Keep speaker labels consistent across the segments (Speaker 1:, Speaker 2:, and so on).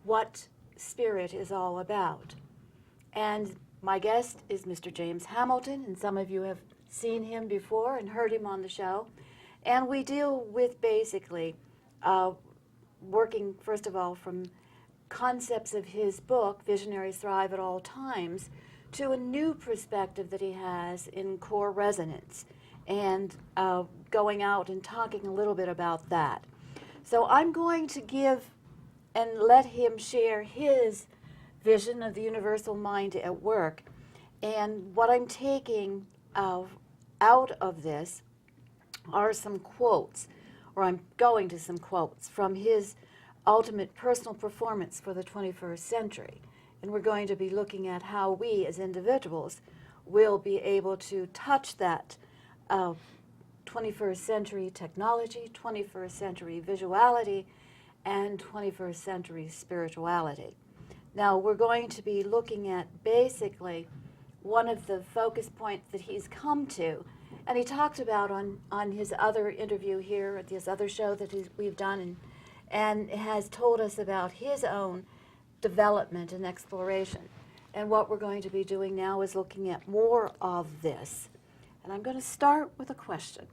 Speaker 1: what spirit is all about. And my guest is Mr. James Hamilton, and some of you have seen him before and heard him on the show. And we deal with basically working, first of all, from concepts of his book, Visionaries Thrive at All Times, to a new perspective that he has in core resonance, and going out and talking a little bit about that. So I'm going to give and let him share his vision of the universal mind at work. And what I'm taking out of this are some quotes, or I'm going to some quotes from his ultimate personal performance for the 21st century. And we're going to be looking at how we as individuals will be able to touch that 21st century technology, 21st century visuality, and 21st century spirituality. Now, we're going to be looking at basically one of the focus points that he's come to, and he talked about on his other interview here at this other show that we've done, and has told us about his own development and exploration. And what we're going to be doing now is looking at more of this. And I'm going to start with a question.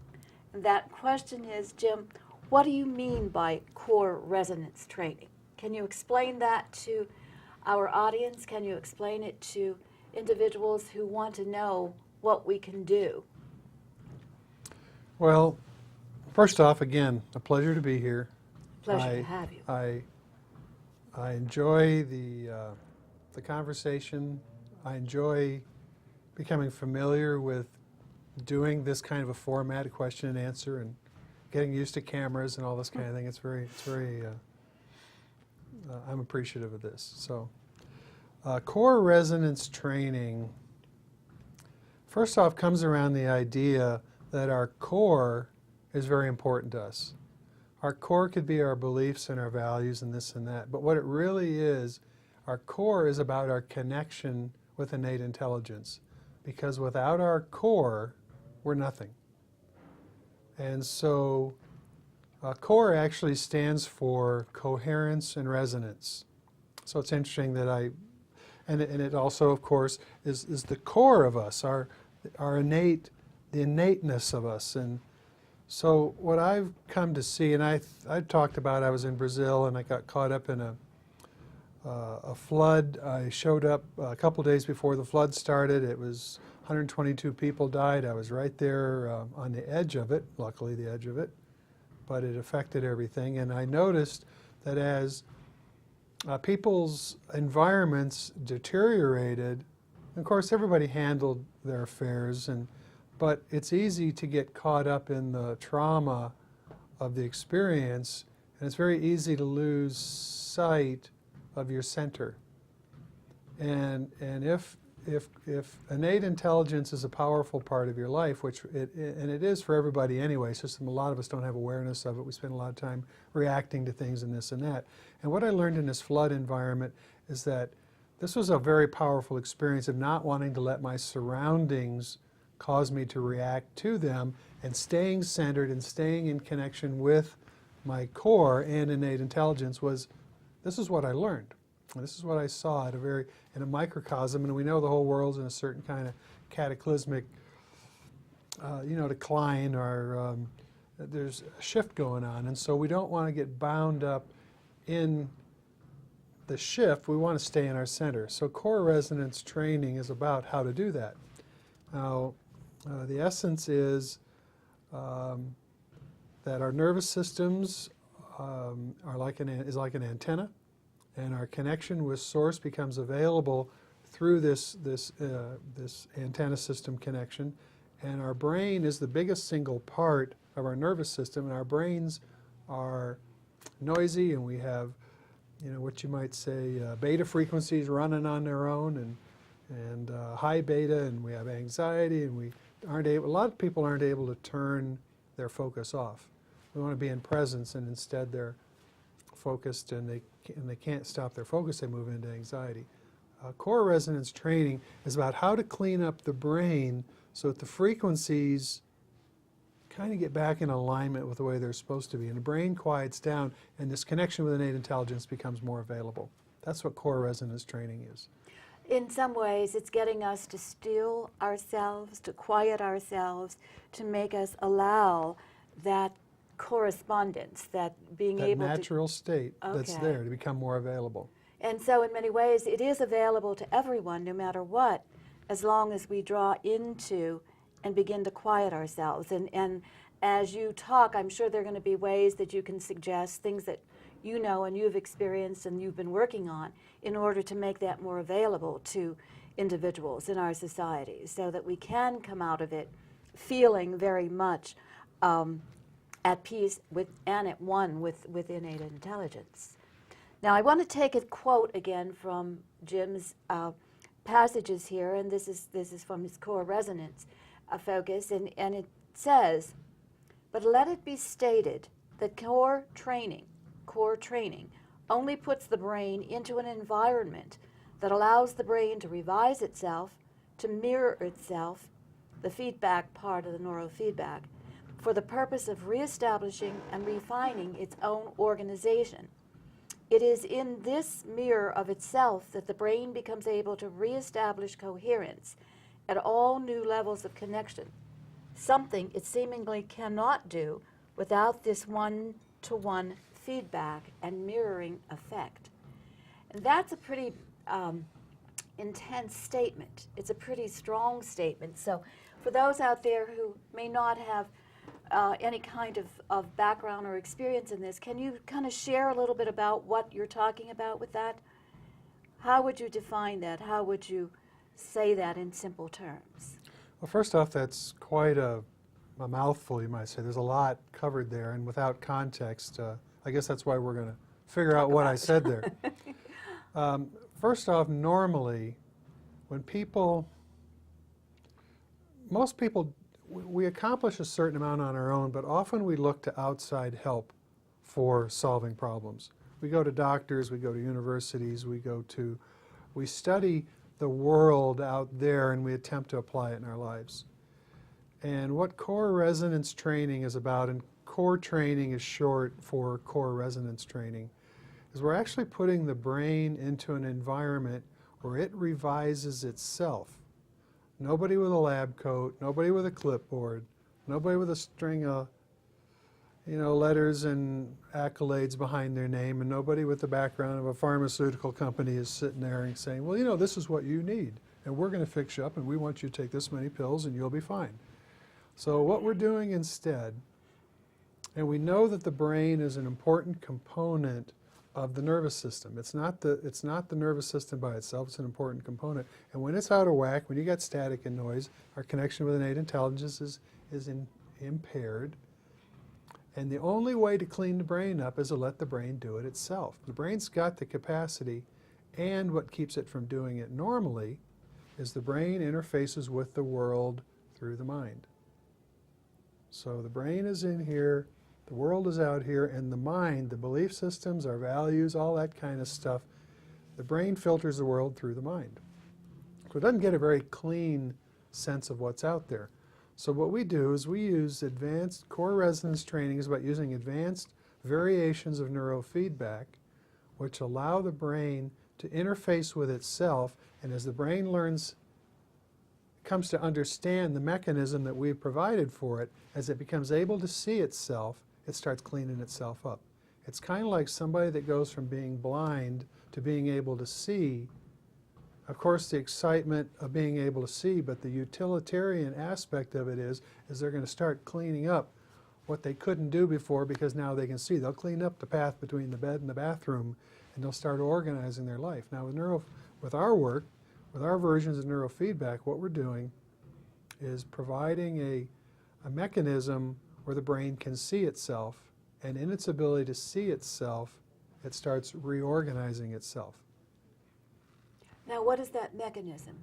Speaker 1: And that question is, Jim, what do you mean by core resonance training? Can you explain that to our audience? Can you explain it to individuals who want to know what we can do?
Speaker 2: Well, first off, again, a pleasure to be here.
Speaker 1: Pleasure to have you.
Speaker 2: I enjoy the conversation. I enjoy becoming familiar with doing this kind of a format, a question and answer, and getting used to cameras and all this kind of thing. It's very I'm appreciative of this. So, core resonance training, first off, comes around the idea that our core is very important to us. Our core could be our beliefs and our values and this and that, but what it really is, our core is about our connection with innate intelligence, because without our core, we're nothing. And so core actually stands for coherence and resonance. So it's interesting that and it also, of course, is the core of us, our innate, the innateness of us. And so what I've come to see, and I talked about, I was in Brazil and I got caught up in a flood. I showed up a couple days before the flood started. It was 122 people died. I was right there on the edge of it, luckily the edge of it, but it affected everything. And I noticed that as people's environments deteriorated, of course everybody handled their affairs, but it's easy to get caught up in the trauma of the experience, and it's very easy to lose sight of your center. And if innate intelligence is a powerful part of your life, which it is for everybody anyway, it's just a lot of us don't have awareness of it. We spend a lot of time reacting to things and this and that. And what I learned in this flood environment is that this was a very powerful experience of not wanting to let my surroundings cause me to react to them, and staying centered and staying in connection with my core and innate intelligence this is what I learned. And this is what I saw in a microcosm, and we know the whole world's in a certain kind of cataclysmic decline, or there's a shift going on, and so we don't want to get bound up in the shift. We want to stay in our center. So core resonance training is about how to do that. Now, the essence is that our nervous systems are like an antenna, and our connection with source becomes available through this antenna system connection. And our brain is the biggest single part of our nervous system, and our brains are noisy, and we have, what you might say, beta frequencies running on their own, and high beta, and we have anxiety, and a lot of people aren't able to turn their focus off. We want to be in presence, and instead they're focused, and they can't stop their focus. They move into anxiety. Core resonance training is about how to clean up the brain so that the frequencies kind of get back in alignment with the way they're supposed to be. And the brain quiets down, and this connection with innate intelligence becomes more available. That's what core resonance training is.
Speaker 1: In some ways, it's getting us to still ourselves, to quiet ourselves, to make us allow that correspondence, that being
Speaker 2: That
Speaker 1: able to...
Speaker 2: natural state that's
Speaker 1: Okay.
Speaker 2: there to become more available.
Speaker 1: And so in many ways, it is available to everyone, no matter what, as long as we draw into and begin to quiet ourselves. And as you talk, I'm sure there are going to be ways that you can suggest, things that you know and you've experienced and you've been working on, in order to make that more available to individuals in our society, so that we can come out of it feeling very much at peace with and at one with innate intelligence. Now, I want to take a quote again from Jim's passages here, and this is from his core resonance focus, and it says, "But let it be stated that core training only puts the brain into an environment that allows the brain to revise itself, to mirror itself, the feedback part of the neurofeedback, for the purpose of reestablishing and refining its own organization. It is in this mirror of itself that the brain becomes able to reestablish coherence at all new levels of connection, something it seemingly cannot do without this one-to-one feedback and mirroring effect." And that's a pretty intense statement. It's a pretty strong statement. So for those out there who may not have any kind of background or experience in this, can you kind of share a little bit about what you're talking about with that? How would you define that? How would you say that in simple terms?
Speaker 2: Well, first off, that's quite a mouthful, you might say. There's a lot covered there, and without context, I guess that's why we're going to figure out what I said there. First off, normally, when most people, we accomplish a certain amount on our own, but often we look to outside help for solving problems. We go to doctors, we go to universities, we study the world out there, and we attempt to apply it in our lives. And what core resonance training is about, and core training is short for core resonance training, is we're actually putting the brain into an environment where it revises itself. Nobody with a lab coat, nobody with a clipboard, nobody with a string of letters and accolades behind their name, and nobody with the background of a pharmaceutical company is sitting there and saying, well, this is what you need, and we're going to fix you up, and we want you to take this many pills, and you'll be fine. So what we're doing instead, and we know that the brain is an important component of the nervous system. It's not the nervous system by itself, it's an important component. And when it's out of whack, when you got static and noise, our connection with innate intelligence is impaired. And the only way to clean the brain up is to let the brain do it itself. The brain's got the capacity, and what keeps it from doing it normally is the brain interfaces with the world through the mind. So the brain is in here, the world is out here, and the mind, the belief systems, our values, all that kind of stuff, the brain filters the world through the mind. So it doesn't get a very clean sense of what's out there. So what we do is we use advanced core resonance training is about using advanced variations of neurofeedback, which allow the brain to interface with itself, and as the brain comes to understand the mechanism that we've provided for it, as it becomes able to see itself, it starts cleaning itself up. It's kind of like somebody that goes from being blind to being able to see. Of course, the excitement of being able to see, but the utilitarian aspect of it is they're going to start cleaning up what they couldn't do before, because now they can see. They'll clean up the path between the bed and the bathroom, and they'll start organizing their life. Now, with our work, with our versions of neurofeedback, what we're doing is providing a mechanism where the brain can see itself, and in its ability to see itself, it starts reorganizing itself.
Speaker 1: Now, what is that mechanism?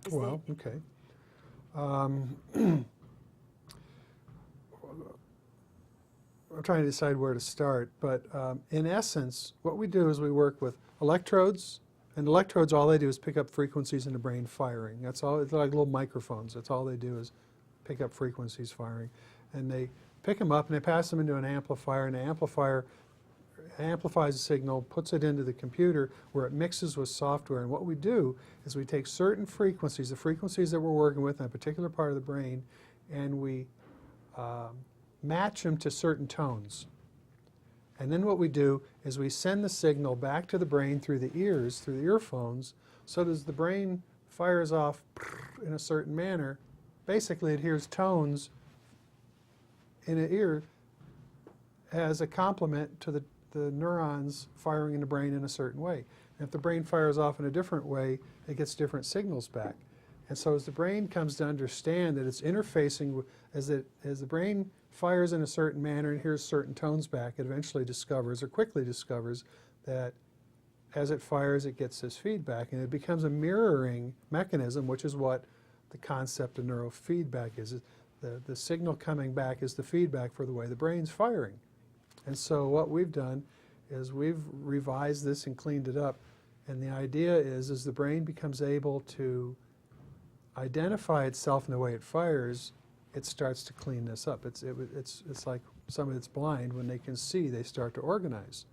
Speaker 2: Okay. I'm trying to decide where to start, but in essence, what we do is we work with electrodes, and electrodes, all they do is pick up frequencies in the brain firing. That's all. It's like little microphones. That's all they do is pick up frequencies firing. and they pick them up and they pass them into an amplifier, and the amplifier amplifies the signal, puts it into the computer where it mixes with software. And what we do is we take certain frequencies, the frequencies that we're working with in a particular part of the brain, and we match them to certain tones. And then what we do is we send the signal back to the brain through the ears, through the earphones, so that as the brain fires off in a certain manner, basically it hears tones in an ear as a complement to the neurons firing in the brain in a certain way. And if the brain fires off in a different way, it gets different signals back. And so as the brain comes to understand that it's interfacing, as the brain fires in a certain manner and hears certain tones back, it eventually discovers, or quickly discovers, that as it fires, it gets this feedback. And it becomes a mirroring mechanism, which is what the concept of neurofeedback is. The signal coming back is the feedback for the way the brain's firing. And so what we've done is we've revised this and cleaned it up. And the idea is, as the brain becomes able to identify itself in the way it fires, it starts to clean this up. It's like somebody that's blind. When they can see, they start to organize.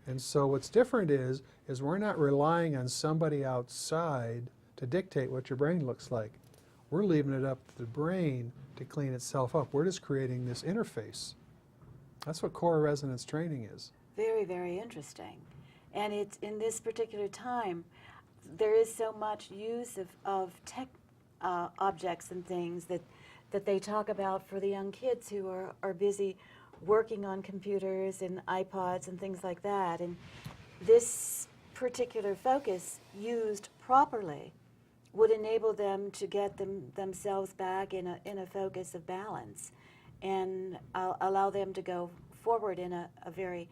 Speaker 2: And so what's different is we're not relying on somebody outside to dictate what your brain looks like. We're leaving it up to the brain to clean itself up. We're just creating this interface. That's what core resonance training is.
Speaker 1: Very, very interesting. And it's in this particular time, there is so much use of tech objects and things that they talk about for the young kids who are busy working on computers and iPods and things like that. And this particular focus, used properly, would enable them to get themselves back in a focus of balance, and allow them to go forward in a very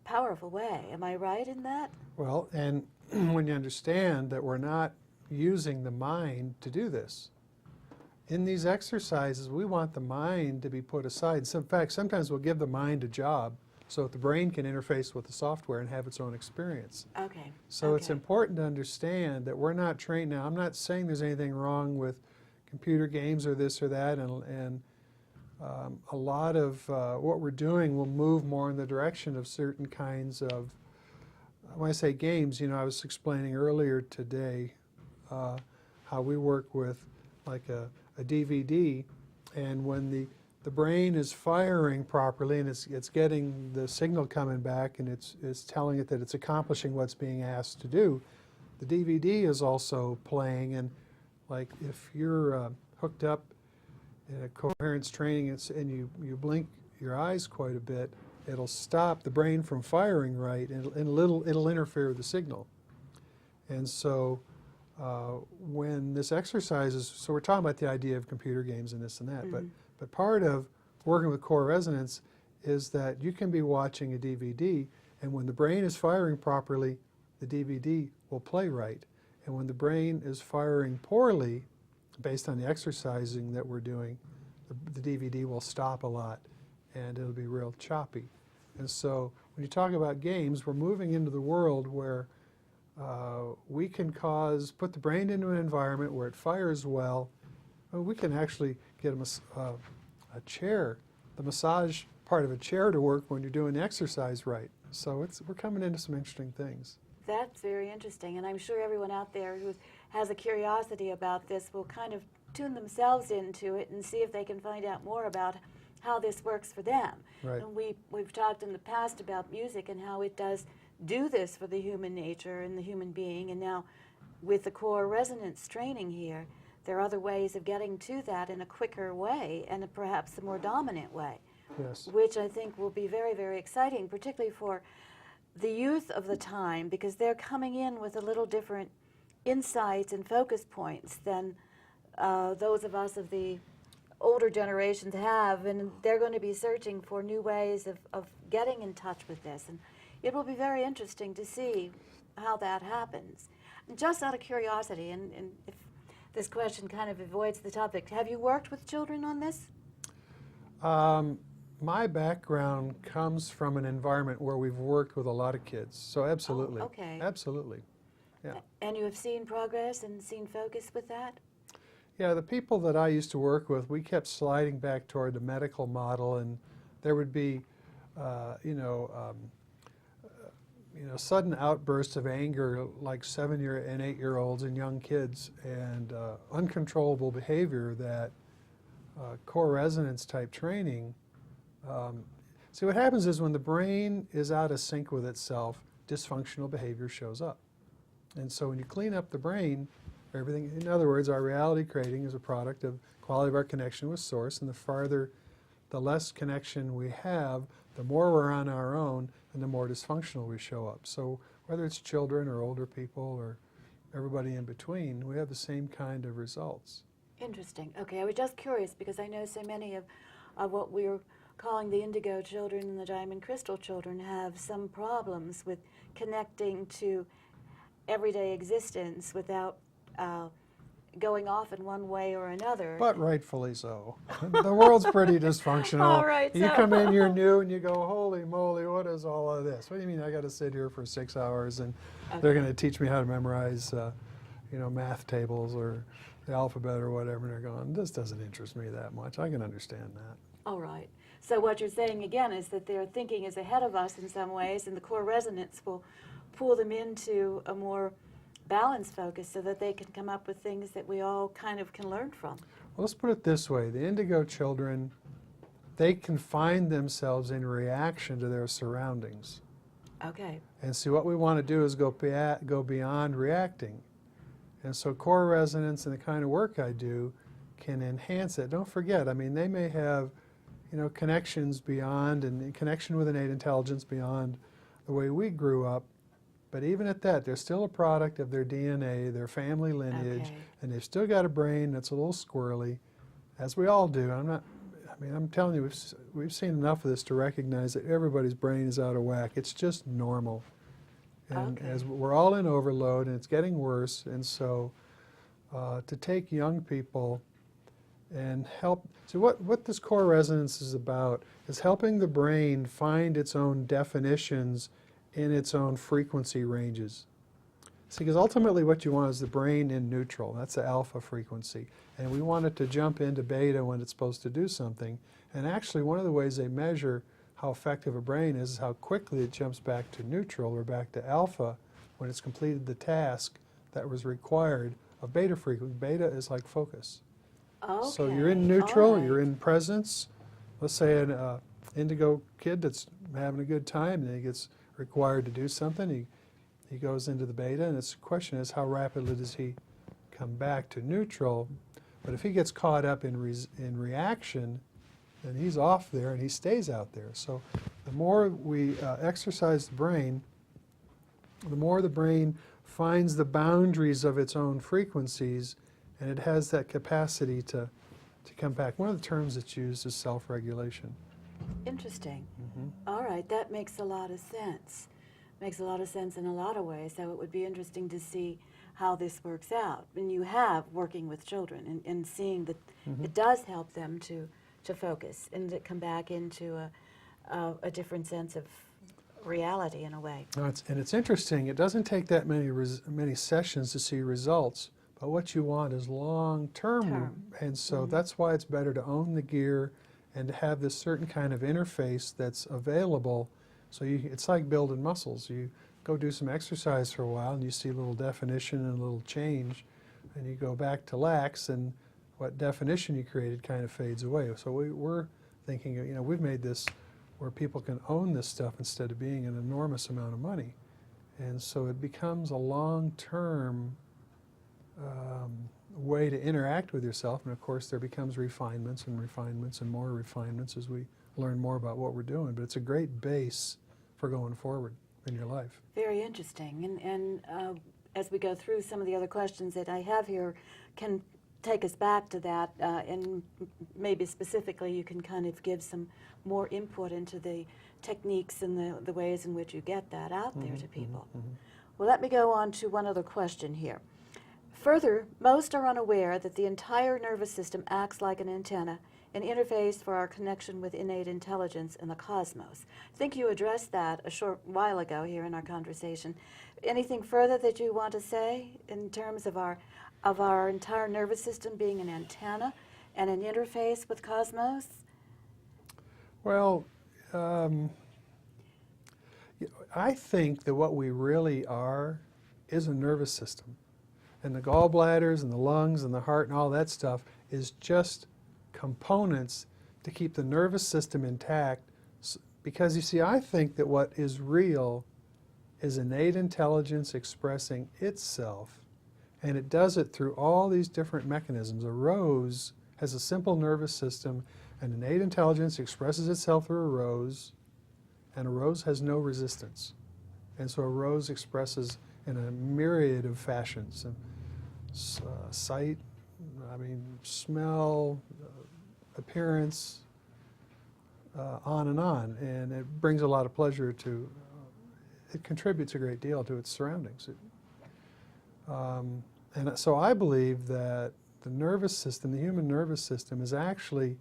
Speaker 1: powerful way. Am I right in that?
Speaker 2: Well, and when you understand that we're not using the mind to do this. In these exercises, we want the mind to be put aside. In fact, sometimes we'll give the mind a job so that the brain can interface with the software and have its own experience.
Speaker 1: Okay.
Speaker 2: So it's important to understand that we're not trained. Now, I'm not saying there's anything wrong with computer games or this or that, and a lot of what we're doing will move more in the direction of certain kinds of, when I say games, I was explaining earlier today how we work with like a DVD, and when the brain is firing properly and it's getting the signal coming back and it's telling it that it's accomplishing what's being asked to do, the DVD is also playing. And like if you're hooked up in a coherence training and you blink your eyes quite a bit, it'll stop the brain from firing right, and it'll interfere with the signal. And so when this exercise is, so we're talking about the idea of computer games and this and that, but part of working with core resonance is that you can be watching a DVD, and when the brain is firing properly, the DVD will play right. And when the brain is firing poorly, based on the exercising that we're doing, the DVD will stop a lot and it'll be real choppy. And so when you talk about games, we're moving into the world where we can put the brain into an environment where it fires well. We can actually get a chair, the massage part of a chair to work when you're doing the exercise right. So we're coming into some interesting things.
Speaker 1: That's very interesting, and I'm sure everyone out there who has a curiosity about this will kind of tune themselves into it and see if they can find out more about how this works for them.
Speaker 2: Right.
Speaker 1: And we've talked in the past about music and how it does do this for the human nature and the human being, and now with the core resonance training here, there are other ways of getting to that in a quicker way and perhaps a more dominant way.
Speaker 2: Yes.
Speaker 1: Which I think will be very, very exciting, particularly for the youth of the time, because they're coming in with a little different insights and focus points than those of us of the older generations have, and they're going to be searching for new ways of getting in touch with this. And it will be very interesting to see how that happens. And just out of curiosity, and if this question kind of avoids the topic, have you worked with children on this?
Speaker 2: My background comes from an environment where we've worked with a lot of kids, so absolutely.
Speaker 1: Oh, okay.
Speaker 2: Absolutely, yeah.
Speaker 1: And you have seen progress and seen focus with that?
Speaker 2: Yeah, the people that I used to work with, we kept sliding back toward the medical model, and there would be, sudden outbursts of anger like 7-year and 8-year-olds and young kids, and uncontrollable behavior that core resonance type training. See, what happens is when the brain is out of sync with itself, dysfunctional behavior shows up. And so when you clean up the brain, everything, in other words, our reality creating is a product of quality of our connection with Source, and the less connection we have, the more we're on our own, and the more dysfunctional we show up. So whether it's children or older people or everybody in between, we have the same kind of results.
Speaker 1: Interesting. Okay, I was just curious because I know so many of what we're calling the indigo children and the diamond crystal children have some problems with connecting to everyday existence without going off in one way or another.
Speaker 2: But rightfully so. The world's pretty dysfunctional.
Speaker 1: All right,
Speaker 2: You
Speaker 1: so-
Speaker 2: come in, you're new, and you go, holy moly, what is all of this? What do you mean I got to sit here for 6 hours and they're going to teach me how to memorize, math tables or the alphabet or whatever? And they're going, this doesn't interest me that much. I can understand that.
Speaker 1: All right. So what you're saying again is that their thinking is ahead of us in some ways, and the core resonance will pull them into a more balanced focus so that they can come up with things that we all kind of can learn from.
Speaker 2: Well, let's put it this way. The indigo children, they can find themselves in reaction to their surroundings.
Speaker 1: Okay.
Speaker 2: And see, what we want to do is go beyond reacting. And so core resonance and the kind of work I do can enhance it. Don't forget, I mean, they may have, connections beyond and connection with innate intelligence beyond the way we grew up. But even at that, they're still a product of their DNA, their family lineage,
Speaker 1: Okay.
Speaker 2: and they've still got a brain that's a little squirrely, as we all do. I'm telling you, we've seen enough of this to recognize that everybody's brain is out of whack. It's just normal. And
Speaker 1: Okay.
Speaker 2: as we're all in overload, and it's getting worse, and so to take young people and help. So what this core resonance is about is helping the brain find its own definitions in its own frequency ranges. See, because ultimately what you want is the brain in neutral. That's the alpha frequency. And we want it to jump into beta when it's supposed to do something. And actually one of the ways they measure how effective a brain is how quickly it jumps back to neutral or back to alpha when it's completed the task that was required of beta frequency. Beta is like focus.
Speaker 1: Okay.
Speaker 2: So you're in neutral,
Speaker 1: All right.
Speaker 2: you're in presence. Let's say an indigo kid that's having a good time and he gets required to do something, he goes into the beta, and the question is how rapidly does he come back to neutral? But if he gets caught up in reaction, then he's off there and he stays out there. So the more we exercise the brain, the more the brain finds the boundaries of its own frequencies, and it has that capacity to come back. One of the terms that's used is self-regulation.
Speaker 1: Interesting.
Speaker 2: Mm-hmm.
Speaker 1: All right, that makes a lot of sense. Makes a lot of sense in a lot of ways, so it would be interesting to see how this works out. And you have working with children and seeing that it does help them to focus and to come back into a different sense of reality in a way.
Speaker 2: No, it's interesting. It doesn't take that many sessions to see results, but what you want is long-term.
Speaker 1: Term.
Speaker 2: And so that's why it's better to own the gear and to have this certain kind of interface that's available. So it's like building muscles. You go do some exercise for a while and you see a little definition and a little change, and you go back to lax, and what definition you created kind of fades away. So we're thinking, we've made this where people can own this stuff instead of being an enormous amount of money. And so it becomes a long-term way to interact with yourself, and of course there becomes refinements and refinements and more refinements as we learn more about what we're doing, but it's a great base for going forward in your life.
Speaker 1: Very interesting. And as we go through some of the other questions that I have here, can take us back to that, and maybe specifically you can kind of give some more input into the techniques and the ways in which you get that out there to people. Well, let me go on to one other question here. Further, most are unaware that the entire nervous system acts like an antenna an interface for our connection with innate intelligence in the cosmos. I think you addressed that a short while ago here in our conversation. Anything further that you want to say in terms of our entire nervous system being an antenna and an interface with cosmos?
Speaker 2: Well, I think that what we really are is a nervous system. And the gallbladders and the lungs and the heart and all that stuff is just components to keep the nervous system intact. Because you see, I think that what is real is innate intelligence expressing itself. And it does it through all these different mechanisms. A rose has a simple nervous system, and innate intelligence expresses itself through a rose, and a rose has no resistance. And so a rose expresses in a myriad of fashions. Sight, smell, appearance, on and on. And it brings a lot of pleasure to, it contributes a great deal to its surroundings. And so I believe that the nervous system, the human nervous system, is actually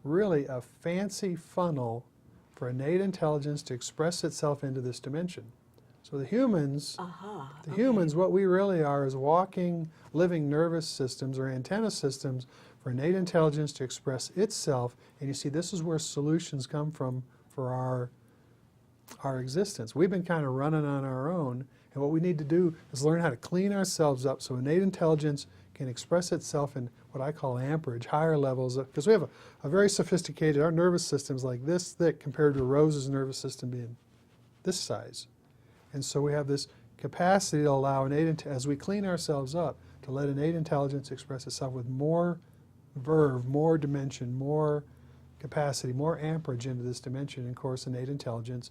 Speaker 2: really a fancy funnel for innate intelligence to express itself into this dimension. So the humans, humans, what we really are is walking, living nervous systems or antenna systems for innate intelligence to express itself. And you see, this is where solutions come from for our existence. We've been kind of running on our own, and what we need to do is learn how to clean ourselves up so innate intelligence can express itself in what I call amperage, higher levels, because we have a very sophisticated, our nervous system's like this thick compared to a rose's nervous system being this size. And so we have this capacity to allow innate, as we clean ourselves up, to let innate intelligence express itself with more verve, more dimension, more capacity, more amperage into this dimension. And of course, innate intelligence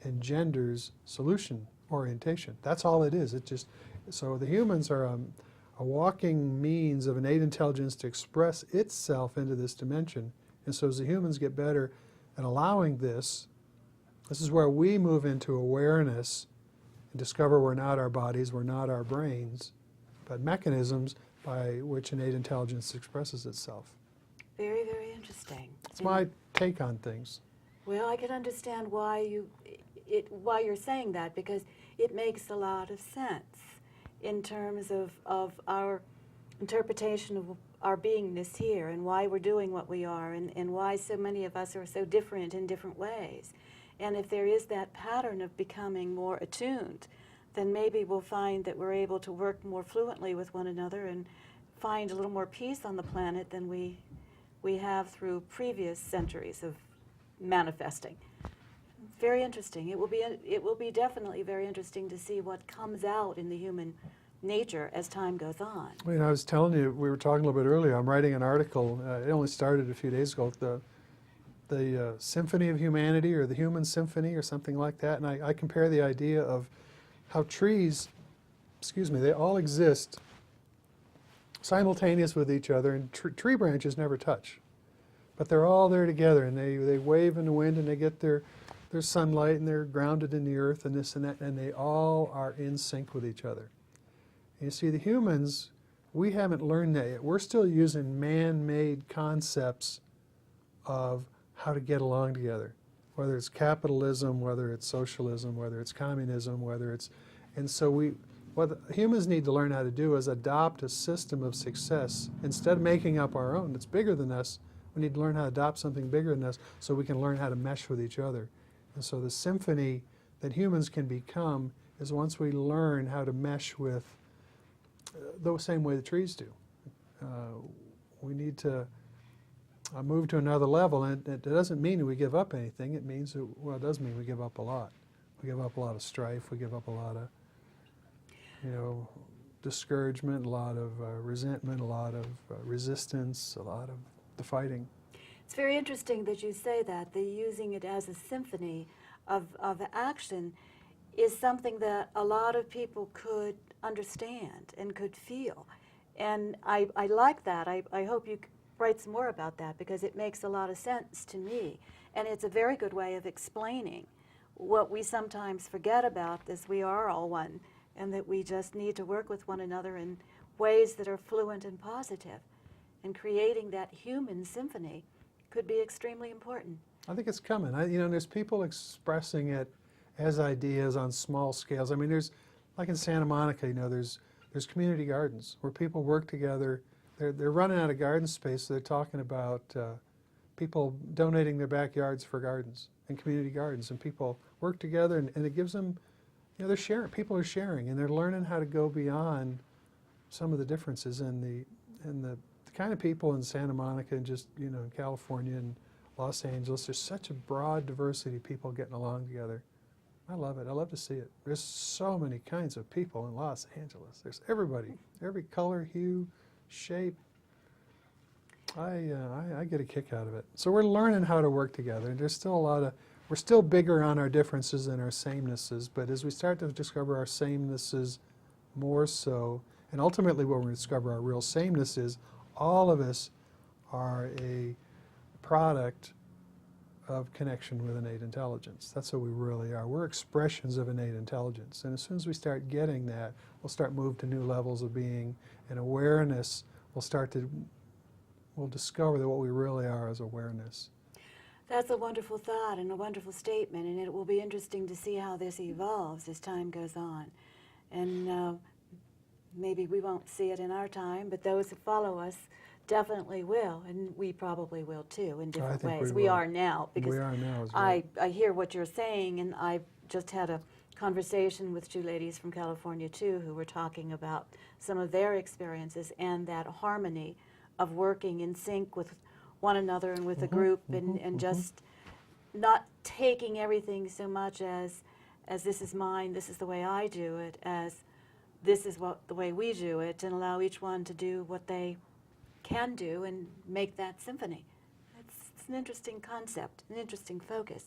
Speaker 2: engenders solution orientation. That's all it is. It just, so the humans are a walking means of innate intelligence to express itself into this dimension. And so as the humans get better at allowing this, this is where we move into awareness and discover we're not our bodies, we're not our brains, but mechanisms by which innate intelligence expresses itself.
Speaker 1: Very, very interesting.
Speaker 2: It's my take on things.
Speaker 1: Well, I can understand why why you're saying that, because it makes a lot of sense in terms of our interpretation of our beingness here and why we're doing what we are and why so many of us are so different in different ways. And if there is that pattern of becoming more attuned, then maybe we'll find that we're able to work more fluently with one another and find a little more peace on the planet than we have through previous centuries of manifesting. Very interesting. It will be definitely very interesting to see what comes out in the human nature as time goes on.
Speaker 2: Well, I was telling you, we were talking a little bit earlier, I'm writing an article, it only started a few days ago, the Symphony of Humanity, or the Human Symphony, or something like that, and I compare the idea of how trees, they all exist simultaneous with each other, and tree branches never touch. But they're all there together, and they wave in the wind, and they get their sunlight, and they're grounded in the earth, and this and that, and they all are in sync with each other. And you see, the humans, we haven't learned that yet. We're still using man-made concepts of how to get along together, whether it's capitalism, whether it's socialism, whether it's communism, whether it's, and so what humans need to learn how to do is adopt a system of success. Instead of making up our own that's bigger than us, we need to learn how to adopt something bigger than us so we can learn how to mesh with each other. And so the symphony that humans can become is once we learn how to mesh with the same way the trees do. We need to move to another level, and it doesn't mean that we give up anything. It means that, well, it does mean we give up a lot. We give up a lot of strife. We give up a lot of, discouragement, a lot of resentment, a lot of resistance, a lot of the fighting.
Speaker 1: It's very interesting that you say that. The using it as a symphony of action is something that a lot of people could understand and could feel. And I like that. I hope you write some more about that, because it makes a lot of sense to me. And it's a very good way of explaining what we sometimes forget about, is we are all one, and that we just need to work with one another in ways that are fluent and positive. and creating that human symphony could be extremely important.
Speaker 2: I think it's coming. There's people expressing it as ideas on small scales. I mean, there's, like in Santa Monica, there's community gardens where people work together. They're running out of garden space, so they're talking about people donating their backyards for gardens and community gardens, and people work together, and it gives them, they're sharing. People are sharing, and they're learning how to go beyond some of the differences in the kind of people in Santa Monica and just in California and Los Angeles. There's such a broad diversity of people getting along together. I love it. I love to see it. There's so many kinds of people in Los Angeles. There's everybody, every color, hue, shape. I get a kick out of it. So we're learning how to work together. And there's still we're still bigger on our differences than our samenesses. But as we start to discover our samenesses more so, and ultimately what we're going to discover our real sameness is, all of us are a product of connection with innate intelligence. That's what we really are. We're expressions of innate intelligence. And as soon as we start getting that, we'll start moving to new levels of being, and awareness we'll discover that what we really are is awareness.
Speaker 1: That's a wonderful thought and a wonderful statement, and it will be interesting to see how this evolves as time goes on. And maybe we won't see it in our time, but those who follow us definitely will, and we probably will too in different ways. We are now, because
Speaker 2: we are now,
Speaker 1: I hear what you're saying, and I just had a conversation with two ladies from California too who were talking about some of their experiences and that harmony of working in sync with one another and with a group, and just not taking everything so much as this is mine, this is the way I do it, as this is the way we do it, and allow each one to do what they can do and make that symphony. It's an interesting concept, an interesting focus.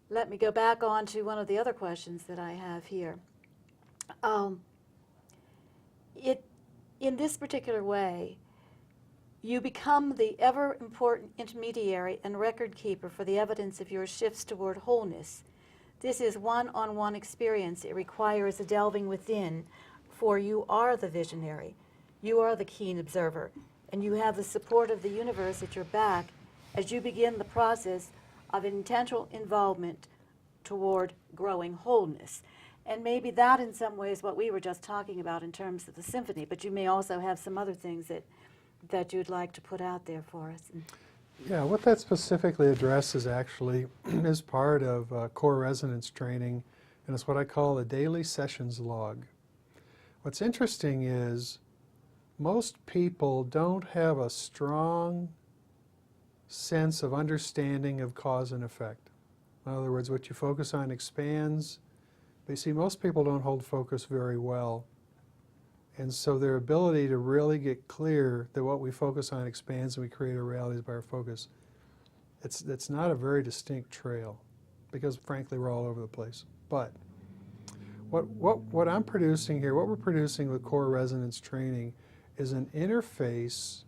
Speaker 1: Let me go back on to one of the other questions that I have here. In this particular way, you become the ever-important intermediary and record keeper for the evidence of your shifts toward wholeness. This is one-on-one experience. It requires a delving within, for you are the visionary. You are the keen observer, and you have the support of the universe at your back as you begin the process of intentional involvement toward growing wholeness. And maybe that in some ways what we were just talking about in terms of the symphony, but you may also have some other things that you'd like to put out there for us.
Speaker 2: Yeah, what that specifically addresses actually is part of core resonance training, and it's what I call a daily sessions log. What's interesting is most people don't have a strong sense of understanding of cause and effect. In other words, what you focus on expands, but you see most people don't hold focus very well. And so their ability to really get clear that what we focus on expands and we create our realities by our focus, it's not a very distinct trail, because frankly we're all over the place. But what I'm producing here, what we're producing with core resonance training, is an interface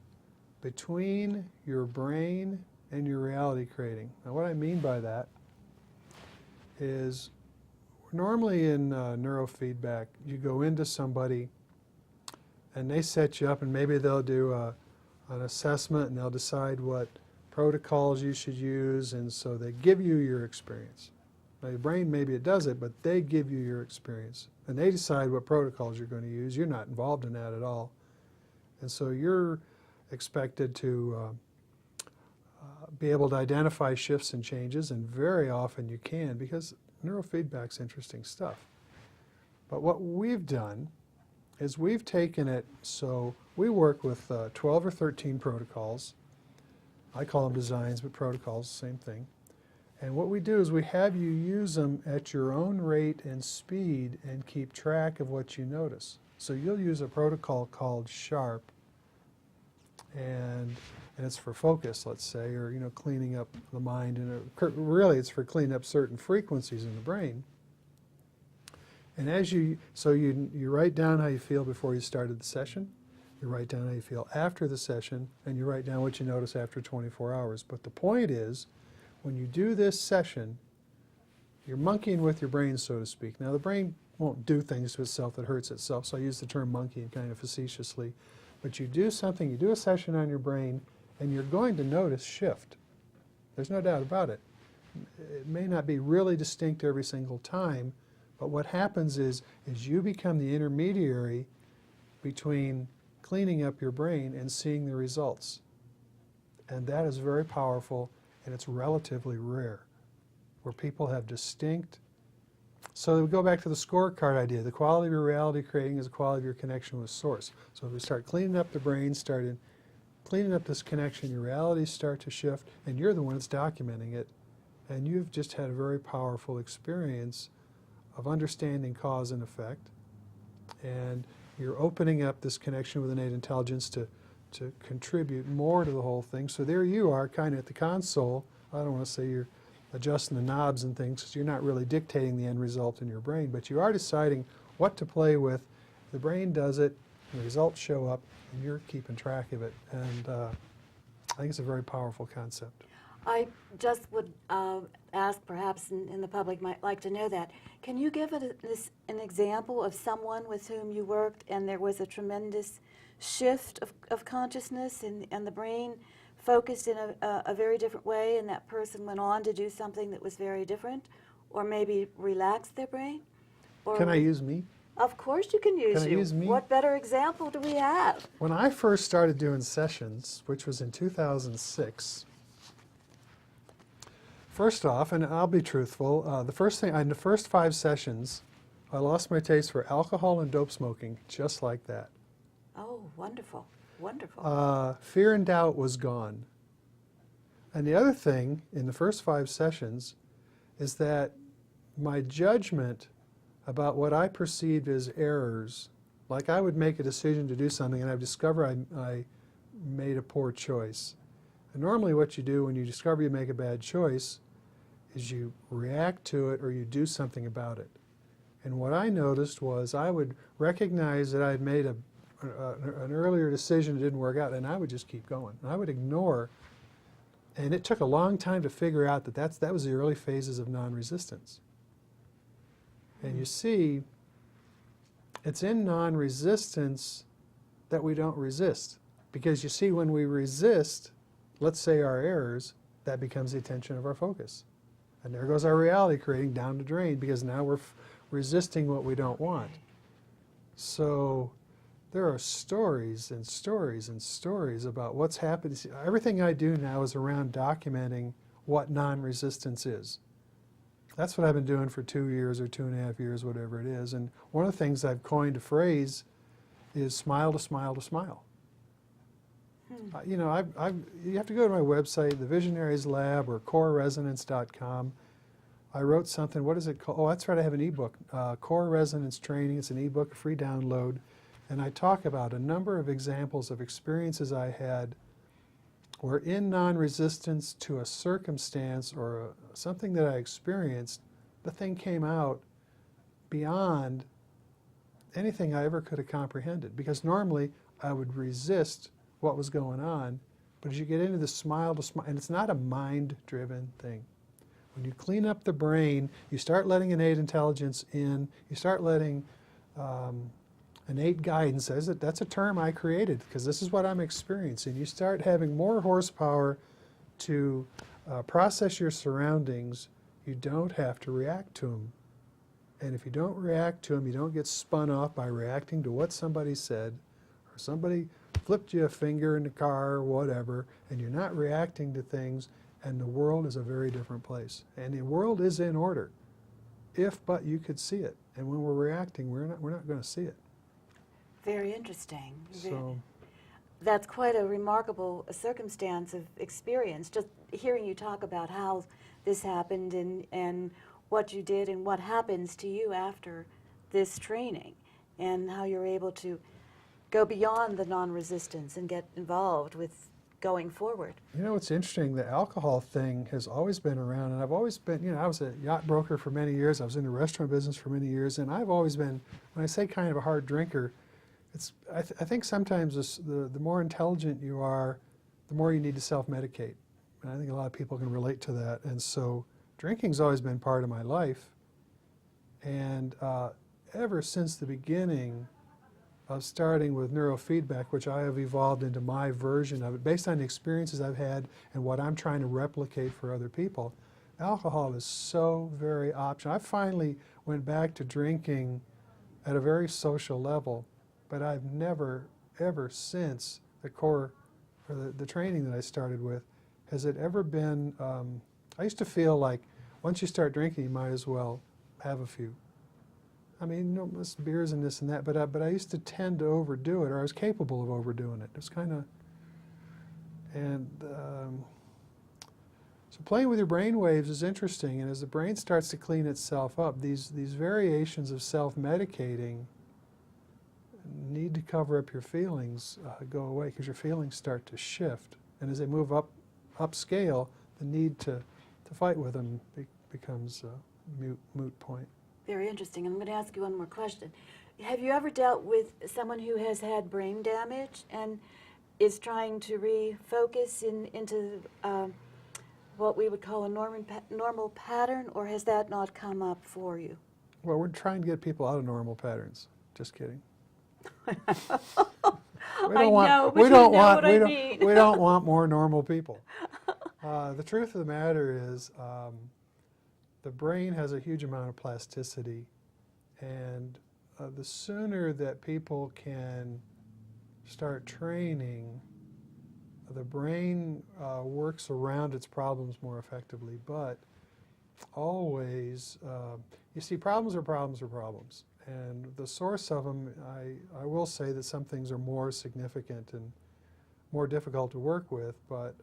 Speaker 2: between your brain and your reality creating. Now what I mean by that is, normally in neurofeedback, you go into somebody and they set you up, and maybe they'll do an assessment and they'll decide what protocols you should use, and so they give you your experience. Now your brain, maybe it does it, but they give you your experience, and they decide what protocols you're going to use. You're not involved in that at all. And so you're expected to be able to identify shifts and changes, and very often you can, because neurofeedback's interesting stuff. But what we've done is we've taken it, so we work with 12 or 13 protocols. I call them designs, but protocols, same thing. And what we do is we have you use them at your own rate and speed and keep track of what you notice. So you'll use a protocol called SHARP, and it's for focus, let's say, or cleaning up the mind, and really it's for cleaning up certain frequencies in the brain. And you write down how you feel before you started the session, you write down how you feel after the session, and you write down what you notice after 24 hours. But the point is, when you do this session, you're monkeying with your brain, so to speak. Now the brain won't do things to itself that hurts itself, so I use the term monkey kind of facetiously. But you do something, you do a session on your brain, and you're going to notice shift. There's no doubt about it. It may not be really distinct every single time, but what happens is you become the intermediary between cleaning up your brain and seeing the results. And that is very powerful, and it's relatively rare, where people have distinct. So we go back to the scorecard idea. The quality of your reality creating is the quality of your connection with source. So if we start cleaning up the brain, cleaning up this connection, your realities start to shift, and you're the one that's documenting it. And you've just had a very powerful experience of understanding cause and effect. And you're opening up this connection with innate intelligence to contribute more to the whole thing. So there you are, kind of at the console. I don't want to say you're adjusting the knobs and things, because you're not really dictating the end result in your brain, but you are deciding what to play with. The brain does it, the results show up, and you're keeping track of it. And I think it's a very powerful concept.
Speaker 1: I just would ask, perhaps, and the public might like to know that, can you give an example of someone with whom you worked and there was a tremendous shift of consciousness and the brain focused in a very different way, and that person went on to do something that was very different, or maybe relaxed their brain? Or
Speaker 2: Can I use me?
Speaker 1: Of course you can use
Speaker 2: Can I use me?
Speaker 1: What better example do we have?
Speaker 2: When I first started doing sessions, which was in 2006, first off, and I'll be truthful, the first thing, in the first 5 sessions, I lost my taste for alcohol and dope smoking, just like that.
Speaker 1: Oh, wonderful, wonderful.
Speaker 2: Fear and doubt was gone. And the other thing in the first 5 sessions is that my judgment about what I perceived as errors, like I would make a decision to do something and I've discovered I made a poor choice. And normally what you do when you discover you make a bad choice is you react to it or you do something about it. And what I noticed was I would recognize that I had made an earlier decision that didn't work out, and I would just keep going. And I would ignore, and it took a long time to figure out that that was the early phases of non-resistance. And you see, it's in non-resistance that we don't resist. Because you see, when we resist, let's say our errors, that becomes the attention of our focus. And there goes our reality creating down the drain, because now we're resisting what we don't want. So there are stories and stories and stories about what's happened. See, everything I do now is around documenting what non-resistance is. That's what I've been doing for 2 years or 2.5 years, whatever it is. And one of the things I've coined a phrase is smile to smile to smile. You know, you have to go to my website, the Visionaries Lab or coreresonance.com. I wrote something, what is it called? Oh, that's right, I have an ebook, Core Resonance Training. It's an ebook, a free download. And I talk about a number of examples of experiences I had where in non-resistance to a circumstance or something that I experienced, the thing came out beyond anything I ever could have comprehended. Because normally I would resist what was going on, but as you get into the smile to smile, and it's not a mind-driven thing. When you clean up the brain, you start letting innate intelligence in, you start letting innate guidance, that's a term I created because this is what I'm experiencing. You start having more horsepower to process your surroundings. You don't have to react to them. And if you don't react to them, you don't get spun off by reacting to what somebody said, or somebody flipped you a finger in the car or whatever, and you're not reacting to things, and the world is a very different place. And the world is in order, if but you could see it. And when we're reacting, we're not going to see it.
Speaker 1: Very interesting.
Speaker 2: So
Speaker 1: that's quite a remarkable circumstance of experience, just hearing you talk about how this happened and what you did and what happens to you after this training, and how you're able to go beyond the non-resistance and get involved with going forward.
Speaker 2: You know, it's interesting, the alcohol thing has always been around, and I've always been, you know, I was a yacht broker for many years, I was in the restaurant business for many years, and I've always been, when I say kind of a hard drinker, I think sometimes the more intelligent you are, the more you need to self-medicate. And I think a lot of people can relate to that. And so drinking's always been part of my life. And ever since the beginning of starting with neurofeedback, which I have evolved into my version of it, based on the experiences I've had and what I'm trying to replicate for other people. Alcohol is so very optional. I finally went back to drinking at a very social level, but I've never, ever since the core, or the training that I started with, has it ever been, I used to feel like once you start drinking, you might as well have a few. I mean, no, this beers and this and that, but I used to tend to overdo it, or I was capable of overdoing it. It was kind of, and so playing with your brain waves is interesting, and as the brain starts to clean itself up, these variations of self-medicating need to cover up your feelings, go away, because your feelings start to shift, and as they move upscale, the need to fight with them becomes a moot point.
Speaker 1: Very interesting. I'm going to ask you one more question. Have you ever dealt with someone who has had brain damage and is trying to refocus into what we would call a normal pattern, or has that not come up for you?
Speaker 2: Well, we're trying to get people out of normal patterns. Just kidding. We
Speaker 1: I know, but you know what I mean.
Speaker 2: We don't want more normal people. The truth of the matter is, the brain has a huge amount of plasticity, and the sooner that people can start training, the brain works around its problems more effectively. But always, you see, problems are problems are problems, and the source of them, I will say that some things are more significant and more difficult to work with, but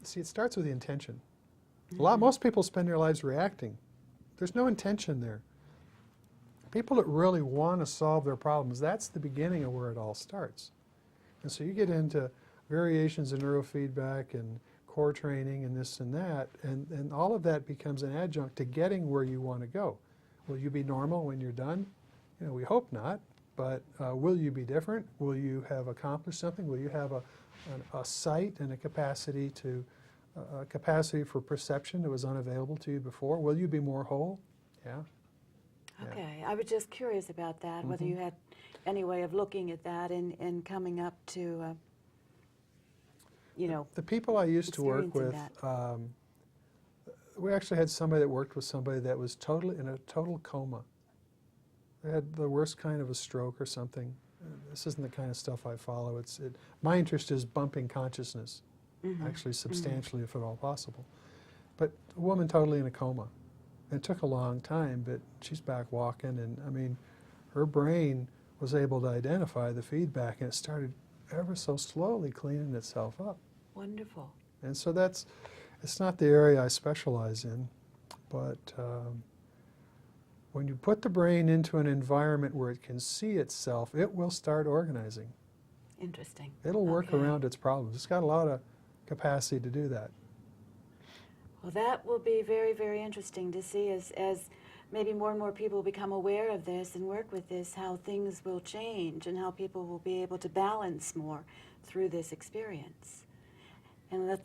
Speaker 2: see, it starts with the intention. Most people spend their lives reacting. There's no intention there. People that really want to solve their problems, that's the beginning of where it all starts. And so you get into variations in neurofeedback and core training and this and that, and all of that becomes an adjunct to getting where you want to go. Will you be normal when you're done? You know, we hope not, but will you be different? Will you have accomplished something? Will you have a sight and a capacity to a capacity for perception that was unavailable to you before? Will you be more whole? Yeah.
Speaker 1: Okay, I was just curious about that, whether you had any way of looking at that and coming up to, you know,
Speaker 2: the people I used to work with, we actually had somebody that worked with somebody that was in a total coma. They had the worst kind of a stroke or something. This isn't the kind of stuff I follow. My interest is bumping consciousness, actually substantially, if at all possible. But a woman totally in a coma. It took a long time, but she's back walking, and I mean, her brain was able to identify the feedback, and it started ever so slowly cleaning itself up.
Speaker 1: Wonderful.
Speaker 2: And so it's not the area I specialize in, but when you put the brain into an environment where it can see itself, it will start organizing.
Speaker 1: Interesting.
Speaker 2: It'll work around its problems. It's got a lot of capacity to do that.
Speaker 1: Well, that will be very, very interesting to see as maybe more and more people become aware of this and work with this, how things will change and how people will be able to balance more through this experience. And that's,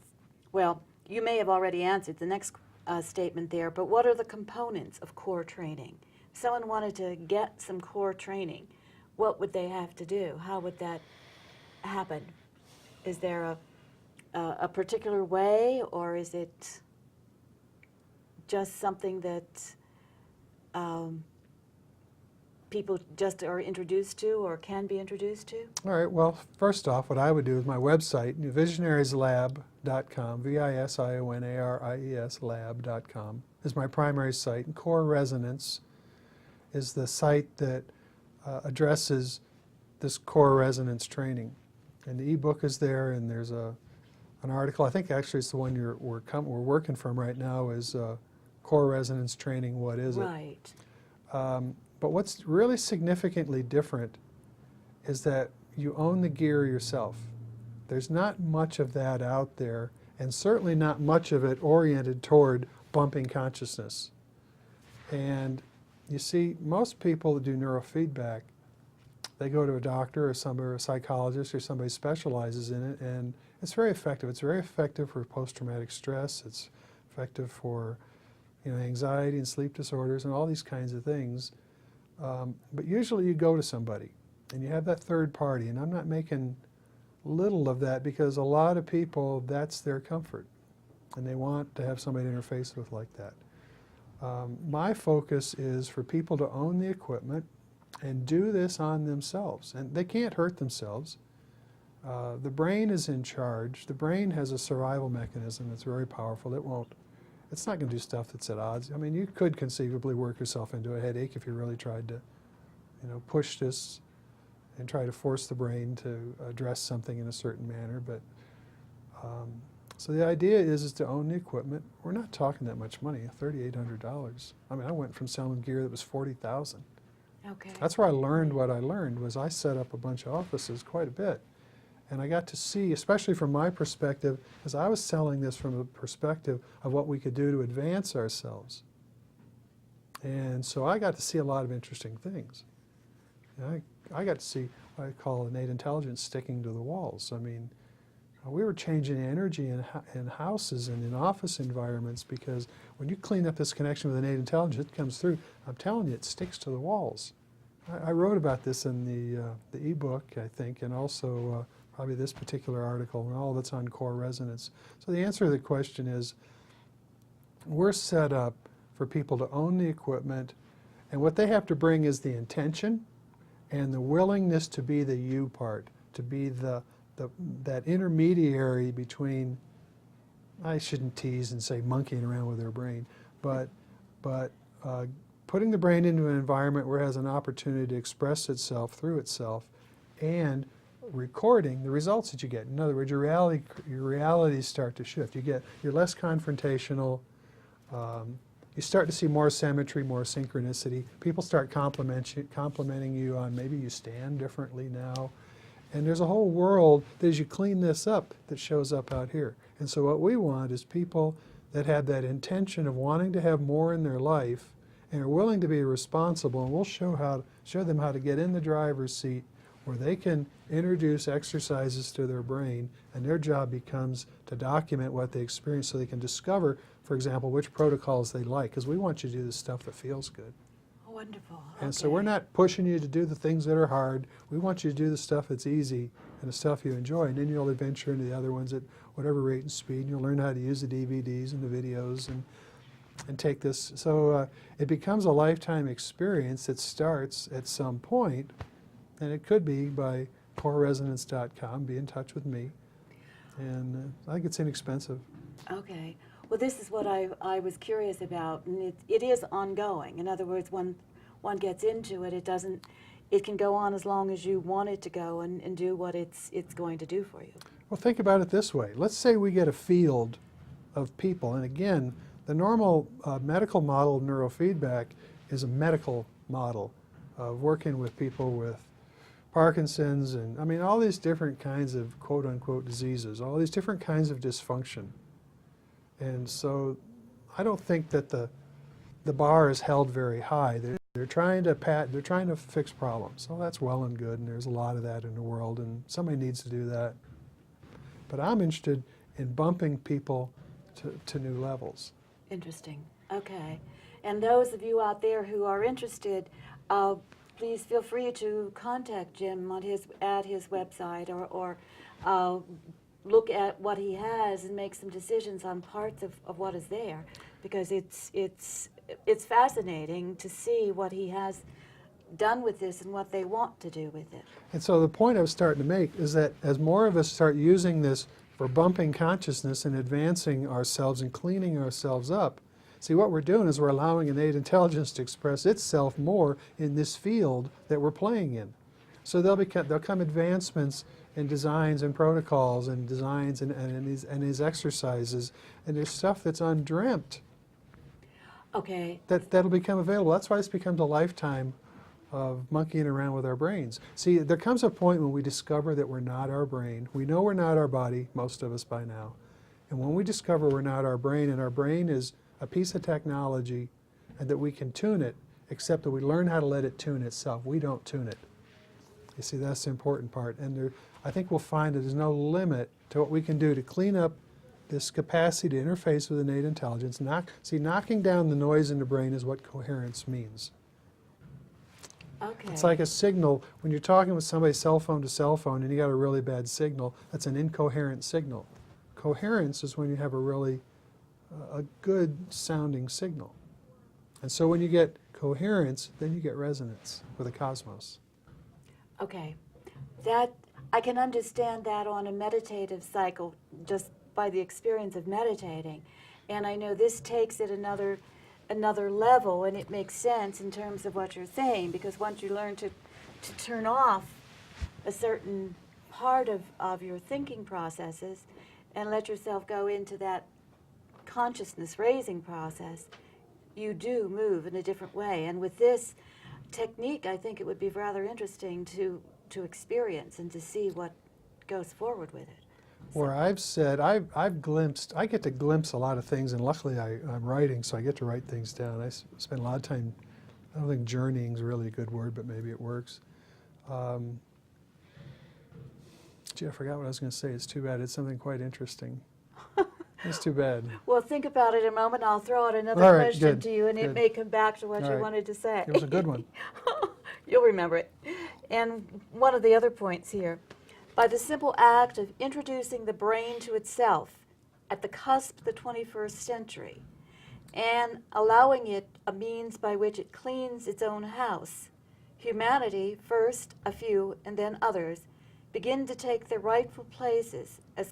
Speaker 1: well, you may have already answered the next statement there, but what are the components of core training? If someone wanted to get some core training, what would they have to do? How would that happen? Is there a particular way, or is it just something that people just are introduced to or can be introduced to?
Speaker 2: All right, well, first off, what I would do is my website, visionarieslab.com, VISIONARIES lab.com, is my primary site, and Core Resonance is the site that addresses this core resonance training. And the ebook is there, and there's an article, I think actually it's the one we're working from right now, is Core Resonance Training, What Is It?
Speaker 1: Right.
Speaker 2: But what's really significantly different is that you own the gear yourself. There's not much of that out there, and certainly not much of it oriented toward bumping consciousness. And you see, most people that do neurofeedback, they go to a doctor or a psychologist or somebody specializes in it, and it's very effective. It's very effective for post-traumatic stress. It's effective for anxiety and sleep disorders and all these kinds of things. But usually you go to somebody and you have that third party, and I'm not making little of that because a lot of people, that's their comfort, and they want to have somebody to interface with like that. My focus is for people to own the equipment and do this on themselves, and they can't hurt themselves. The brain is in charge. The brain has a survival mechanism that's very powerful. It's not going to do stuff that's at odds. I mean, you could conceivably work yourself into a headache if you really tried to, push this and try to force the brain to address something in a certain manner. But so the idea is to own the equipment. We're not talking that much money, $3,800. I mean, I went from selling gear that was $40,000.
Speaker 1: Okay.
Speaker 2: That's where I learned what I learned. Was I set up a bunch of offices quite a bit. And I got to see, especially from my perspective, as I was selling this from a perspective of what we could do to advance ourselves. And so I got to see a lot of interesting things. I got to see what I call innate intelligence sticking to the walls. I mean, we were changing energy in houses and in office environments because when you clean up this connection with innate intelligence, it comes through. I'm telling you, it sticks to the walls. I wrote about this in the e-book, I think, and also probably this particular article and all that's on core resonance. So the answer to the question is, we're set up for people to own the equipment, and what they have to bring is the intention and the willingness to be the you part, to be that intermediary between, I shouldn't tease and say monkeying around with their brain, but putting the brain into an environment where it has an opportunity to express itself through itself and recording the results that you get. In other words, your realities start to shift. You're less confrontational. You start to see more symmetry, more synchronicity. People start complimenting you on maybe you stand differently now. And there's a whole world that as you clean this up that shows up out here. And so what we want is people that have that intention of wanting to have more in their life and are willing to be responsible, and we'll show them how to get in the driver's seat where they can introduce exercises to their brain, and their job becomes to document what they experience so they can discover, for example, which protocols they like, because we want you to do the stuff that feels good.
Speaker 1: Oh, wonderful.
Speaker 2: And so we're not pushing you to do the things that are hard. We want you to do the stuff that's easy and the stuff you enjoy, and then you'll adventure into the other ones at whatever rate and speed, and you'll learn how to use the DVDs and the videos and take this. So it becomes a lifetime experience that starts at some point, and it could be by coreresonance.com. Be in touch with me. And I think it's inexpensive.
Speaker 1: Okay. Well, this is what I was curious about, and it is ongoing. In other words, when one gets into it, it can go on as long as you want it to go and do what it's going to do for you.
Speaker 2: Well, think about it this way. Let's say we get a field of people, and again, the normal medical model of neurofeedback is a medical model of working with people with Parkinson's and, I mean, all these different kinds of quote-unquote diseases, all these different kinds of dysfunction. And so I don't think that the bar is held very high. They're trying to fix problems. So that's well and good, and there's a lot of that in the world, and somebody needs to do that. But I'm interested in bumping people to new levels.
Speaker 1: Interesting. Okay. And those of you out there who are interested, please feel free to contact Jim at his website or look at what he has and make some decisions on parts of what is there, because it's fascinating to see what he has done with this and what they want to do with it.
Speaker 2: And so the point I was starting to make is that as more of us start using this for bumping consciousness and advancing ourselves and cleaning ourselves up, see, what we're doing is we're allowing innate intelligence to express itself more in this field that we're playing in. So there'll come advancements in designs and protocols and designs and these exercises, and there's stuff that's undreamt.
Speaker 1: Okay.
Speaker 2: That'll become available. That's why this becomes a lifetime of monkeying around with our brains. See, there comes a point when we discover that we're not our brain. We know we're not our body, most of us by now. And when we discover we're not our brain, and our brain is a piece of technology, and that we can tune it, except that we learn how to let it tune itself. We don't tune it. You see, that's the important part. And I think we'll find that there's no limit to what we can do to clean up this capacity to interface with innate intelligence. Knocking down the noise in the brain is what coherence means.
Speaker 1: Okay.
Speaker 2: It's like a signal. When you're talking with somebody cell phone to cell phone and you got a really bad signal, that's an incoherent signal. Coherence is when you have a really a good sounding signal. And so when you get coherence, then you get resonance with the cosmos.
Speaker 1: Okay. That I can understand that on a meditative cycle just by the experience of meditating. And I know this takes it another level, and it makes sense in terms of what you're saying, because once you learn to turn off a certain part of your thinking processes and let yourself go into that consciousness raising process, you do move in a different way. And with this technique, I think it would be rather interesting to experience and to see what goes forward with it.
Speaker 2: Where I've said, I've glimpsed, I get to glimpse a lot of things, and luckily I'm writing, so I get to write things down. I spend a lot of time, I don't think journeying is really a good word, but maybe it works. Gee, I forgot what I was going to say. It's too bad. It's something quite interesting. It's too bad.
Speaker 1: Well, think about it a moment. I'll throw out another
Speaker 2: All right,
Speaker 1: question
Speaker 2: good,
Speaker 1: to you, and it
Speaker 2: good.
Speaker 1: may come back to what
Speaker 2: All
Speaker 1: you
Speaker 2: right.
Speaker 1: wanted to say.
Speaker 2: It was a good one.
Speaker 1: You'll remember it. And one of the other points here, by the simple act of introducing the brain to itself at the cusp of the 21st century and allowing it a means by which it cleans its own house, humanity, first a few and then others, begin to take their rightful places as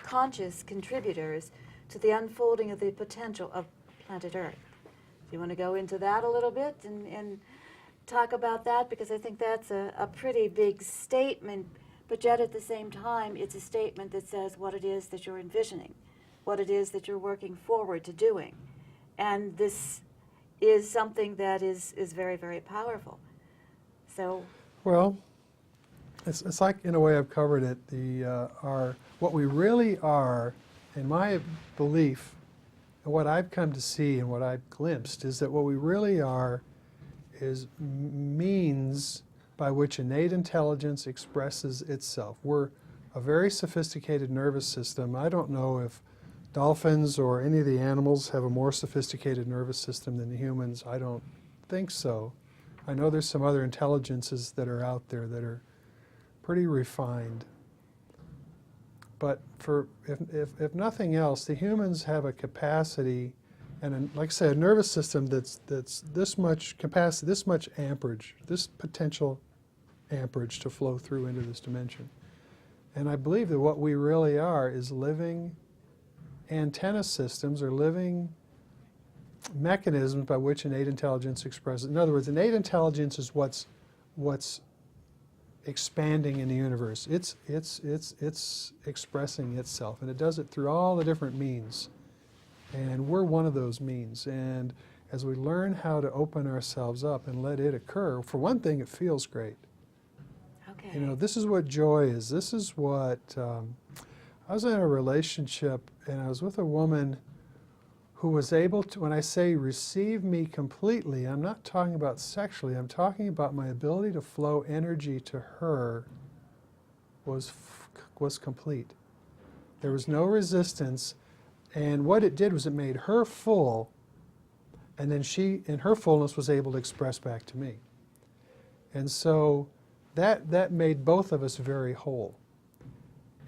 Speaker 1: conscious contributors to the unfolding of the potential of planet Earth. Do you want to go into that a little bit and talk about that? Because I think that's a pretty big statement, but yet at the same time, it's a statement that says what it is that you're envisioning, what it is that you're working forward to doing. And this is something that is very, very powerful. So,
Speaker 2: Well, it's like, in a way, I've covered it. What we really are, in my belief, and what I've come to see and what I've glimpsed, is that what we really are is means by which innate intelligence expresses itself. We're a very sophisticated nervous system. I don't know if dolphins or any of the animals have a more sophisticated nervous system than the humans. I don't think so. I know there's some other intelligences that are out there that are pretty refined. But if nothing else, the humans have a capacity, and like I say, a nervous system that's this much capacity, this much amperage, this potential amperage to flow through into this dimension. And I believe that what we really are is living antenna systems, or living mechanisms by which innate intelligence expresses. In other words, innate intelligence is what's expanding in the universe. It's expressing itself, and it does it through all the different means. And we're one of those means. And as we learn how to open ourselves up and let it occur, for one thing, it feels great.
Speaker 1: okay.
Speaker 2: You know, this is what joy is. This is what, I was in a relationship, and I was with a woman who was able to, when I say receive me completely, I'm not talking about sexually, I'm talking about my ability to flow energy to her was complete. There was no resistance, and what it did was it made her full, and then she, in her fullness, was able to express back to me. And so that made both of us very whole.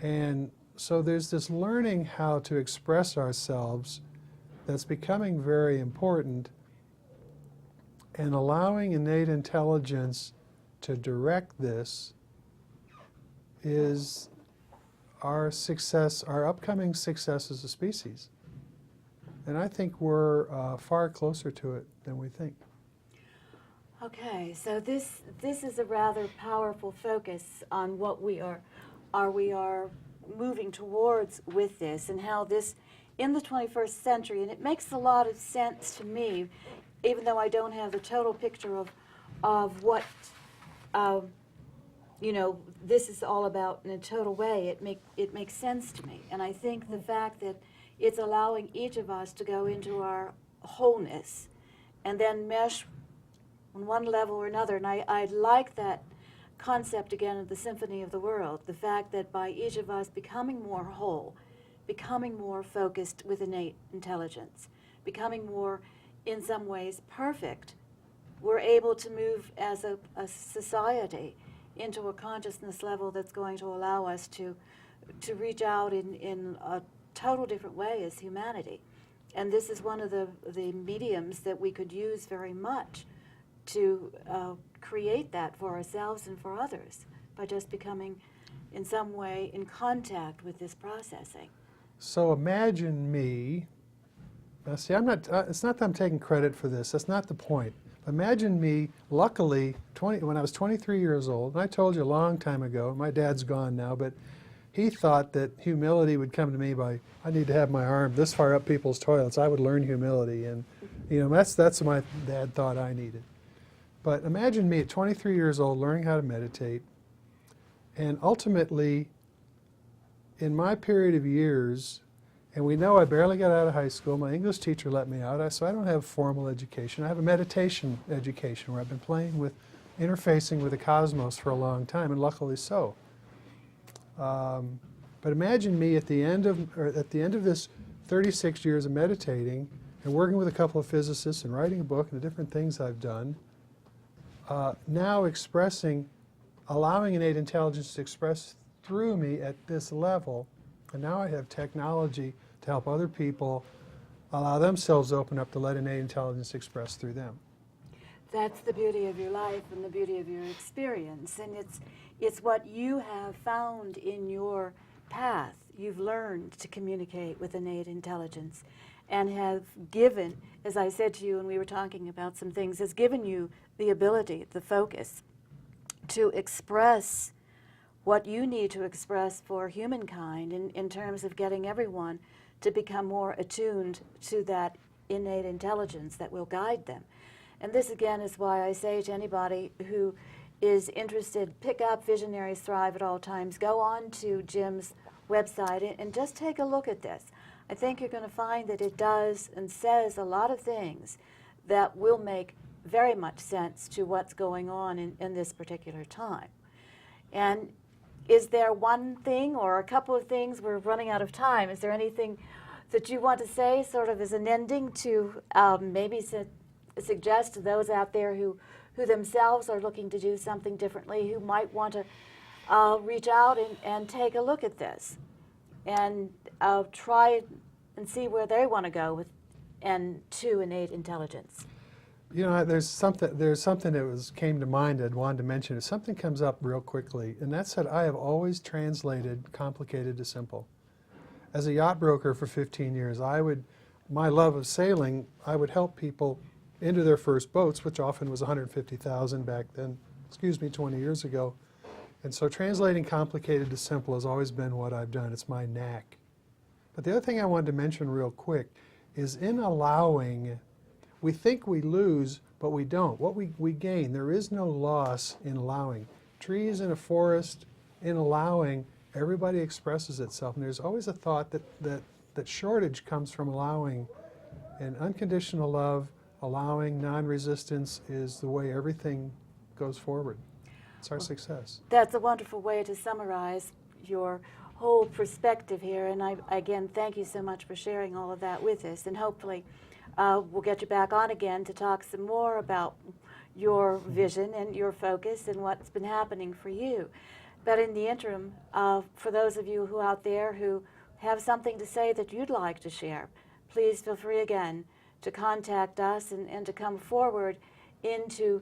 Speaker 2: And so there's this learning how to express ourselves that's becoming very important, and allowing innate intelligence to direct this is our success, our upcoming success as a species. And I think we're far closer to it than we think.
Speaker 1: Okay, so this is a rather powerful focus on what we are moving towards with this, and how this in the 21st century, and it makes a lot of sense to me, even though I don't have the total picture of what this is all about in a total way. It makes sense to me, and I think the fact that it's allowing each of us to go into our wholeness and then mesh on one level or another. And I like that concept again of the symphony of the world, the fact that by each of us becoming more whole, becoming more focused with innate intelligence, becoming more, in some ways, perfect we're able to move as a society into a consciousness level that's going to allow us to reach out in a total different way as humanity. And this is one of the mediums that we could use very much to create that for ourselves and for others by just becoming in some way in contact with this processing.
Speaker 2: So imagine me, now see, I'm not, it's not that I'm taking credit for this, that's not the point. Imagine me, luckily, when I was 23 years old, and I told you a long time ago, my dad's gone now, but he thought that humility would come to me by, I need to have my arm this far up people's toilets. I would learn humility, and that's my dad thought I needed. But imagine me at 23 years old learning how to meditate, and ultimately, in my period of years, and we know I barely got out of high school, my English teacher let me out, so I don't have formal education. I have a meditation education where I've been playing with, interfacing with the cosmos for a long time, and luckily so. But imagine me at the end of this 36 years of meditating and working with a couple of physicists and writing a book and the different things I've done, now expressing, allowing innate intelligence to express through me at this level, and now I have technology to help other people allow themselves to open up to let innate intelligence express through them.
Speaker 1: That's the beauty of your life and the beauty of your experience, and it's what you have found in your path. You've learned to communicate with innate intelligence and have given, as I said to you when we were talking about some things, has given you the ability, the focus, to express what you need to express for humankind in terms of getting everyone to become more attuned to that innate intelligence that will guide them. And this again is why I say to anybody who is interested, pick up Visionaries Thrive at All Times, go on to Jim's website and just take a look at this. I think you're going to find that it does and says a lot of things that will make very much sense to what's going on in this particular time. And is there one thing or a couple of things? We're running out of time. Is there anything that you want to say sort of as an ending to maybe suggest to those out there who themselves are looking to do something differently, who might want to reach out and take a look at this and try and see where they want to go with and to innate intelligence?
Speaker 2: You know, there's something that came to mind I'd wanted to mention. If something comes up real quickly, and that's that I have always translated complicated to simple. As a yacht broker for 15 years, my love of sailing, I would help people into their first boats, which often was 150,000 back then, 20 years ago. And so translating complicated to simple has always been what I've done. It's my knack. But the other thing I wanted to mention real quick is in allowing, we think we lose, but we don't. What we gain, there is no loss in allowing. Trees in a forest, in allowing, everybody expresses itself. And there's always a thought that shortage comes from allowing. And unconditional love, allowing, non-resistance is the way everything goes forward. It's our success.
Speaker 1: That's a wonderful way to summarize your whole perspective here. And I, again, thank you so much for sharing all of that with us. And hopefully we'll get you back on again to talk some more about your vision and your focus and what's been happening for you. But in the interim, for those of you who out there who have something to say that you'd like to share, please feel free again to contact us and to come forward into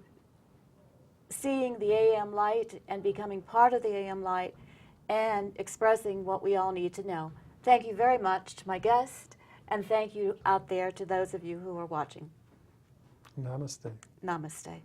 Speaker 1: seeing the AM light and becoming part of the AM light and expressing what we all need to know. Thank you very much to my guest, and thank you out there to those of you who are watching.
Speaker 2: Namaste.
Speaker 1: Namaste.